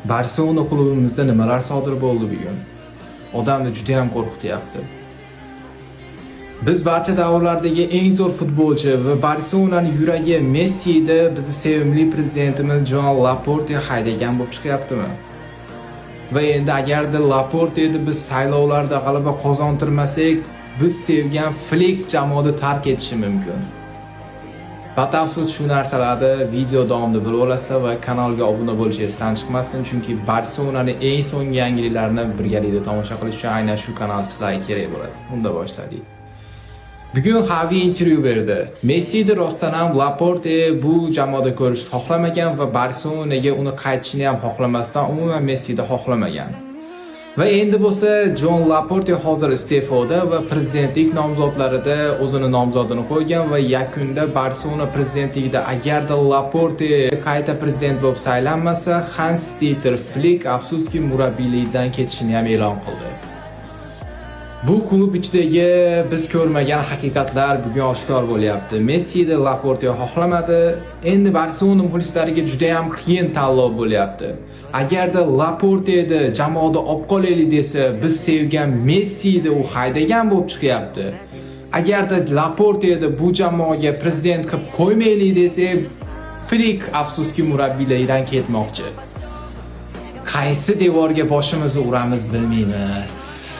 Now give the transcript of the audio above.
Barselona klubimizda nimalar sodir bo'ldi bugun? Odamni juda ham qo'rqityapti. Biz barcha davrlardagi eng zo'r futbolchi va Barselonaning yuragi Messida bizni sevimli prezidentimiz Joan Laporte haydagan bo'lib chiqyaptimi? Va endi agarda Laporteni biz saylovlarda g'alaba qozontirmasak, biz sevgan Flick jamoani tark etishi mumkin. Batafsil shu narsalarni video davomida bilib olasizlar va kanalga obuna bo'lish esdan chiqmasin, chunki Barselonaning eng so'nggi yangiliklarini birgalikda tomosha qilish uchun aynan shu kanal sizlarga kerak bo'ladi. Unda boshladik. Bugun Xavi intervyu berdi. Messi rostdan ham Laporte bu jamoada ko'rishni xohlamagan va Barselonaga uni qaytishini ham xohlamasdan umuman Messi xohlamagan. Va endi bo'lsa Joan Laporte hozir iste'foda va prezidentlik nomzodlarida o'zini nomzodini qo'ygan va yakunda Barselona prezidentligida agarda Laporte qayta prezident bo'lib saylanmasa, Hans-Dieter Flick afsuski murabbiylikdan ketishini ham e'lon qildi. Bu klub ichidagi biz ko'rmagan haqiqatlar bugun oshkor bo'lyapti. Messi Laporte xohlamadi. Endi Barselona muxlislariga juda ham qiyin tanlov bo'lyapti. Agarda Laporteni jamoada olib qolaylik desa, biz sevgan Messi u haydagan bo'lib chiqyapti. Agarda Laporteni bu jamoaga prezident qilib qo'ymaylik desa, Flick afsuski murabbiylikdan ketmoqchi. Qaysi devorga boshimizni uramiz bilmaymiz.